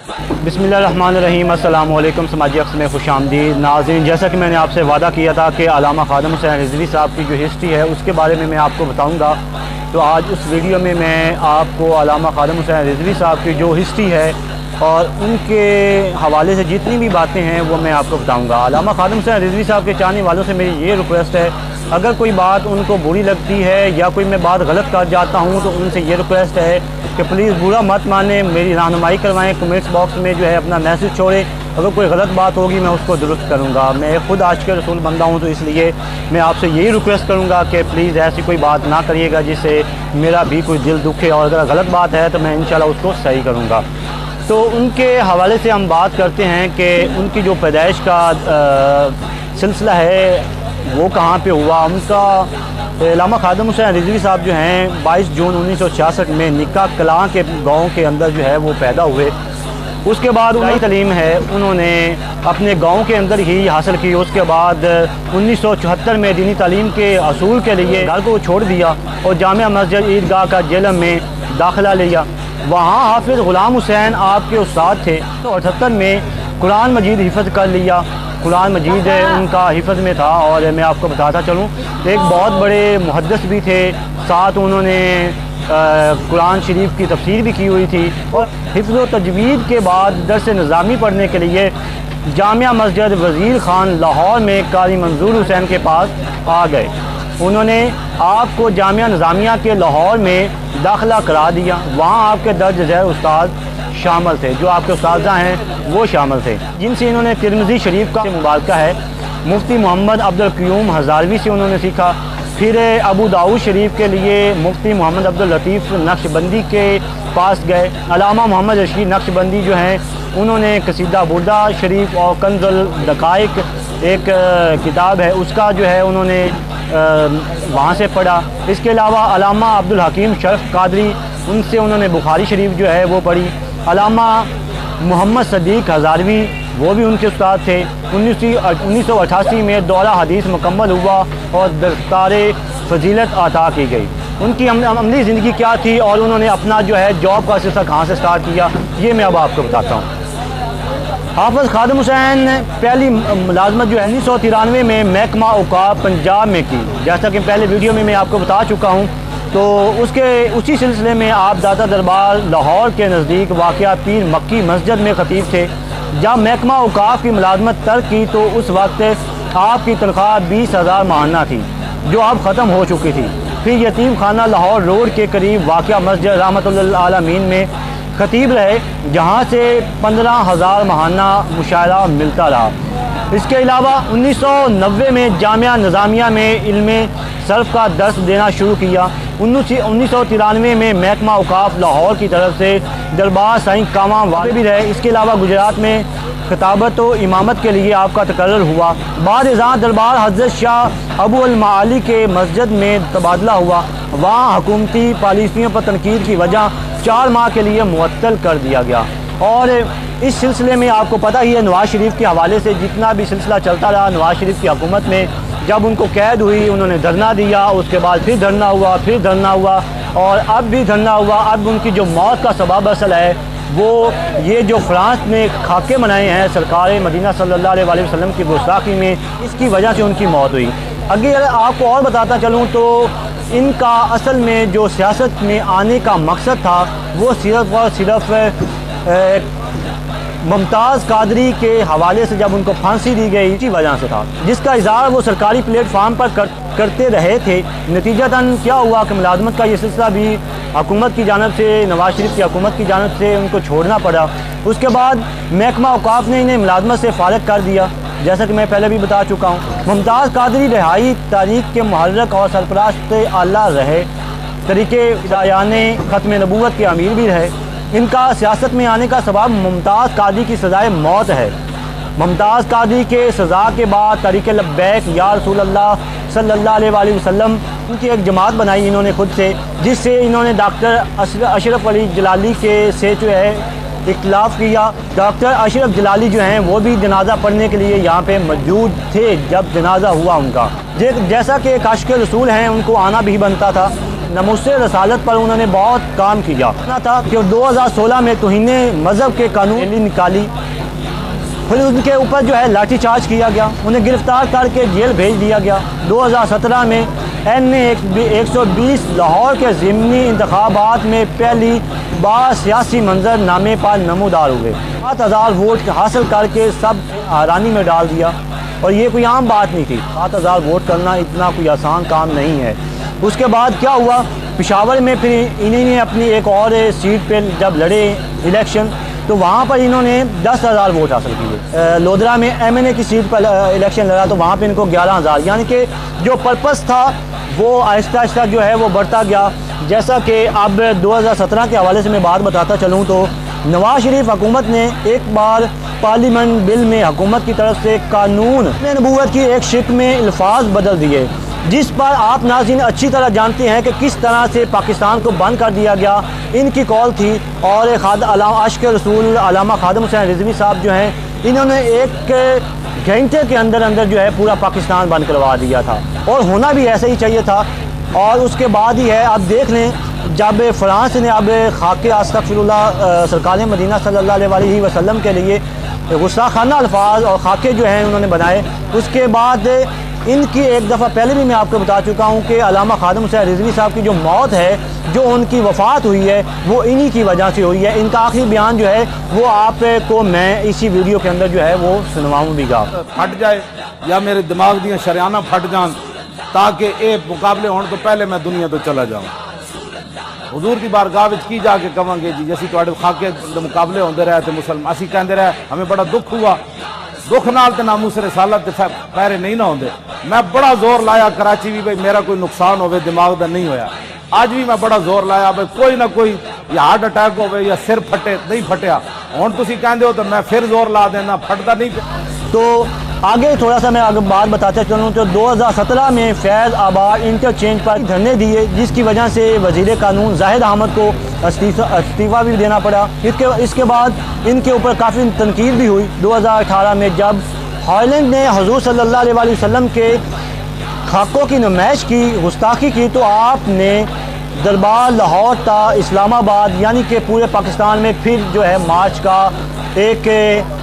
बिस्मिल्लाहिर्रहमानिर्रहीम। अस्सलाम वालेकुम। समाजी अक्स में खुशामदीद नाज़रीन, जैसा कि मैंने आपसे वादा किया था कि अल्लामा ख़ादम हुसैन रिज़वी साहब की जो हिस्ट्री है उसके बारे में मैं आपको बताऊंगा, तो आज उस वीडियो में मैं आपको अल्लामा ख़ादम हुसैन रिज़वी साहब की जो हिस्ट्री है और उनके हवाले से जितनी भी बातें हैं वो मैं आपको बताऊंगा। अल्लामा ख़ादम हुसैन रिज़वी साहब के चाहने वालों से मेरी ये रिक्वेस्ट है, अगर कोई बात उनको बुरी लगती है या कोई मैं बात गलत कर जाता हूँ तो उनसे ये रिक्वेस्ट है कि प्लीज़ बुरा मत माने, मेरी रहनुमाई करवाएं। कमेंट्स बॉक्स में जो है अपना मैसेज छोड़ें, अगर कोई गलत बात होगी मैं उसको दुरुस्त करूँगा। मैं खुद आज के रसूल बंदा हूँ, तो इसलिए मैं आपसे यही रिक्वेस्ट करूँगा कि प्लीज़ ऐसी कोई बात ना करिएगा जिससे मेरा भी कोई दिल दुखे, और अगर गलत बात है तो मैं इंशाल्लाह उसको सही करूँगा। तो उनके हवाले से हम बात करते हैं कि उनकी जो पैदाइश का सिलसिला है वो कहाँ पे हुआ। उनका अल्लामा ख़ादम हुसैन रिज़वी साहब जो हैं 22 जून 1966 में निक्का कलां के गांव के अंदर जो है वो पैदा हुए। उसके बाद उनकी तालीम है उन्होंने अपने गांव के अंदर ही हासिल की। उसके बाद 1974 में दीनी तालीम के असूल के लिए घर को छोड़ दिया और जामिया मस्जिद ईदगाह का जेलम में दाखिला लिया। वहाँ हाफिज़ ग़ुलाम हुसैन आपके उस्ताद थे। तो 78 में कुरान मजीद हिफ़्ज़ कर लिया। कुरान मजीद उनका हिफ़्ज़ में था, और मैं आपको बताता चलूँ एक बहुत बड़े मुहद्दिस भी थे, साथ उन्होंने कुरान शरीफ की तफसीर भी की हुई थी। और हिफ़्ज़ व तजवीद के बाद दर्स निज़ामी पढ़ने के लिए जामिया मस्जिद वज़ीर ख़ान लाहौर में कारी मंजूर हुसैन के पास आ गए। उन्होंने आपको जामिया निज़ामिया के लाहौर में दाखिला करा दिया। वहाँ आपके दर्ज झैर उस्ताद शामिल थे, जो आपके उस्ताद हैं वो शामिल थे, जिनसे इन्होंने तिरमिज़ी शरीफ का मुबारका है। मुफ्ती मोहम्मद अब्दुल क़य्यूम हज़ारवी से उन्होंने सीखा। फिर अबू दाऊद शरीफ के लिए मुफ्ती मोहम्मद अब्दुल लतीफ़ नक्शबंदी के पास गए। अल्लामा मोहम्मद रशीद नक्शबंदी जो हैं उन्होंने कसीदा बुर्दा शरीफ और कंज़ुल दक़ाइक़ एक किताब है उसका जो है उन्होंने वहाँ से पढ़ा। इसके अलावा अल्लामा अब्दुल हकीम शरफ कादरी, उनसे उन्होंने बुखारी शरीफ जो है वो पढ़ी। अल्लामा मोहम्मद सदीक़ हज़ारवी वो भी उनके उस्ताद थे। 1988 में दौरा हदीस मुकम्मल हुआ और दस्तारे फजीलत अता की गई। उनकी अमली ज़िंदगी क्या थी और उन्होंने अपना जो है जॉब का सिलसिला कहाँ से स्टार्ट किया, ये मैं अब आपको बताता हूँ। हाफिज़ ख़ादम हुसैन पहली मुलाजमत जो है 1993 में महकमा औक़ाफ़ पंजाब में की, जैसा कि पहले वीडियो में मैं आपको बता चुका हूँ। तो उसी सिलसिले में आप दाता दरबार लाहौर के नज़दीक वाक़या पीर मक्की मस्जिद में ख़तीब थे। जब महकमा औक़ाफ़ की मुलाजमत तर्क की तो उस वक्त आपकी तनख्वाह 20,000 माहाना थी, जो अब ख़त्म हो चुकी थी। फिर यतीम खाना लाहौर रोड के करीब वाक़या मस्जिद रहमतुल्लिल आलमीन में ख़तीब रहे, जहाँ से 15,000 माहाना मुशायरा मिलता रहा। इसके अलावा 1990 में जामिया निज़ामिया में इल्मे सर्फ़ का दर्स देना शुरू किया। 1993 में महकमा औक़ाफ़ लाहौर की तरफ से दरबार साईं कामा वाले भी रहे। इसके अलावा गुजरात में खिताबत व इमामत के लिए आपका तकर्रुर हुआ। बाद इज़ां दरबार हज़रत शाह अबू अल माली के मस्जिद में तबादला हुआ। वहाँ हुकूमती पॉलिसियों पर तनकीद की वजह 4 माह के लिए मुअत्तल कर दिया गया। और इस सिलसिले में आपको पता ही है नवाज़ शरीफ के हवाले से जितना भी सिलसिला चलता रहा। नवाज़ शरीफ की हुकूमत में जब उनको कैद हुई उन्होंने धरना दिया, उसके बाद फिर धरना हुआ, फिर धरना हुआ और अब भी धरना हुआ। अब उनकी जो मौत का सबब असल है वो ये जो फ्रांस ने खाके मनाए हैं सरकार मदीना सल्लल्लाहु अलैहि वसल्लम की गुस्ताखी में, इसकी वजह से उनकी मौत हुई। अगर आपको और बताता चलूँ तो इनका असल में जो सियासत में आने का मकसद था वो सिर्फ़ और सिर्फ मुमताज़ कादरी के हवाले से जब उनको फांसी दी गई इसी वजह से था, जिसका इज़हार वो सरकारी प्लेटफार्म पर करते रहे थे। नतीजतन क्या हुआ कि मुलाजमत का ये सिलसिला भी हुकूमत की जानिब से, नवाज़ शरीफ की हुकूमत की जानिब से उनको छोड़ना पड़ा। उसके बाद महकमा औक़ाफ़ ने इन्हें मुलाजमत से फ़ारिग कर दिया, जैसा कि मैं पहले भी बता चुका हूँ। मुमताज़ कादरी रिहाई तारीख़ के मुहर्रिक और सरपरस्त आला रहे, तरीक़े दायाने ख़त्म नबूवत के अमीर भी रहे। इनका सियासत में आने का सबब मुमताज़ कादरी की सज़ाए मौत है। मुमताज़ कादरी के सज़ा के बाद तरीक़े लब्बैक या रसूल अल्लाह सल्लल्लाहु अलैहि वसल्लम उनकी एक जमात बनाई इन्होंने खुद से, जिससे इन्होंने डॉक्टर अशरफ अली जलाली के से जो है इख्तिलाफ़ किया। डॉक्टर अशरफ जलाली जो हैं वो भी जनाजा पढ़ने के लिए यहाँ पे मौजूद थे जब जनाजा हुआ उनका। जैसा कि एक आशिक़ रसूल हैं उनको आना भी बनता था। नमूसे रसालत पर उन्होंने बहुत काम किया था कि 2016 में तौहीने मज़हब के कानून निकाली, फिर उनके ऊपर जो है लाठीचार्ज किया गया, उन्हें गिरफ्तार करके जेल भेज दिया गया। 2017 में NA-120 लाहौर के ज़िमनी इंतखाबात में पहली बार सियासी मंजरनामे पर नमूदार हुए। 7,000 वोट हासिल करके सब हैरानी में डाल दिया, और ये कोई आम बात नहीं थी। 7,000 वोट करना इतना कोई आसान काम नहीं है। उसके बाद क्या हुआ, पेशावर में फिर इन्हीं अपनी एक और सीट पे जब लड़े इलेक्शन, तो वहाँ पर इन्होंने 10,000 वोट हासिल किए। लोधरा में MNA की सीट पर इलेक्शन लड़ा, तो वहाँ पे इनको 11,000, यानी कि जो पर्पस था वो आहिस्ता आहिस्ता जो है वो बढ़ता गया। जैसा कि अब 2017 के हवाले से मैं बात बताता चलूँ, तो नवाज शरीफ हुकूमत ने एक बार पार्लियामेंट बिल में हुकूमत की तरफ से कानून नबूवत की एक शिक में अल्फाज बदल दिए, जिस पर आप नाज़रीन अच्छी तरह जानते हैं कि किस तरह से पाकिस्तान को बंद कर दिया गया। इनकी कॉल थी, और आशिक़ रसूल अल्लामा खादिम हुसैन रिज़वी साहब जो हैं, इन्होंने एक घंटे के अंदर अंदर जो है पूरा पाकिस्तान बंद करवा दिया था, और होना भी ऐसा ही चाहिए था। और उसके बाद ही है, आप देख लें, जब फ्रांस ने अब खाके अस्तग़फिरुल्लाह सरकार मदीना सल्लल्लाहु अलैहि वसल्लम के लिए गुस्ताखाना अल्फाज और खाके जो हैं उन्होंने बनाए, उसके बाद इनकी एक दफ़ा पहले भी मैं आपको बता चुका हूँ कि अल्लामा खादिम हुसैन रिज़वी साहब की जो मौत है, जो उनकी वफ़ात हुई है, वो इन्हीं की वजह से हुई है। इनका आखिरी बयान जो है वो आपको मैं इसी वीडियो के अंदर जो है वो सुनवाऊँगा। फट जाए या मेरे दिमाग दियाँ शरियाना फट जान, ताकि ये मुकाबले होने तो पहले मैं दुनिया तो चला जाऊँ। हुजूर की बारगाह विच की जाके कहांगे जी जैसे तुहाडे खाके दे मुकाबले होंदे रहे तो मुसलमान असीं कहंदे रहे हमें बड़ा दुख हुआ, दुख नाल ते नामूस रिसालत ते पैरे नहीं ना होंदे। मैं बड़ा जोर लाया कराची भी भाई मेरा कोई नुकसान होवे दिमाग दा नहीं होया। आज भी मैं बड़ा जोर लाया भाई कोई ना कोई या हार्ट अटैक होवे या सिर फटे, नहीं फटिया। हुण तुसीं कहंदे हो तो मैं फिर जोर ला देना, फटदा नहीं। तो आगे थोड़ा सा मैं आगे बात बताते चलूँ, तो 2017 में फैज़ आबाद इंटरचेंज पर धरने दिए, जिसकी वजह से वज़ीर कानून जाहिद अहमद को इस्तीफ़ा भी देना पड़ा। इसके बाद इनके ऊपर काफ़ी तनकीद भी हुई। 2018 में जब हॉलैंड ने हुज़ूर सल्लल्लाहु अलैहि वसल्लम के खाकों की नुमाइश की, गुस्ताखी की, तो आपने दरबार लाहौर ता इस्लामाबाद यानी कि पूरे पाकिस्तान में फिर जो है मार्च का एक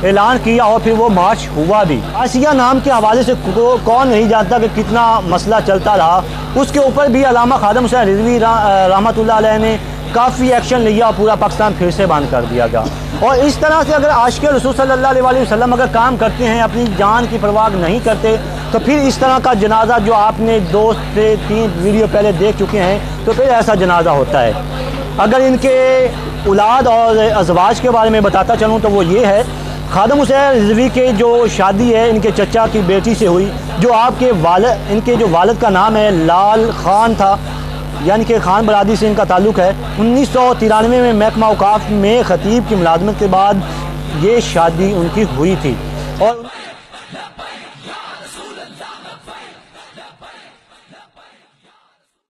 ऐलान किया, और फिर वो मार्च हुआ भी। आसिया नाम के हवाले से कौन नहीं जानता कि कितना मसला चलता रहा। उसके ऊपर भी अल्लामा खादिम हुसैन रिज़वी रहमतुल्लाह अलैह ने काफ़ी एक्शन लिया, और पूरा पाकिस्तान फिर से बंद कर दिया गया। और इस तरह से अगर आशिक़ रसूल सल्लल्लाहु अलैहि वसल्लम अगर काम करते हैं, अपनी जान की परवाह नहीं करते, तो फिर इस तरह का जनाजा जो आपने 2 से 3 वीडियो पहले देख चुके हैं, तो फिर ऐसा जनाजा होता है। अगर इनके औलाद और अज़वाज के बारे में बताता चलूँ, तो वो ये है, खादिम हुसैन रिज़वी के जो शादी है इनके चचा की बेटी से हुई, जो आपके वालिद, इनके जो वालिद का नाम है लाल खान था, यानी कि खान बरादरी से इनका ताल्लुक़ है। 1993 में महकमा औक़ाफ़ में ख़तीब की मुलाज़मत के बाद ये शादी उनकी हुई थी। और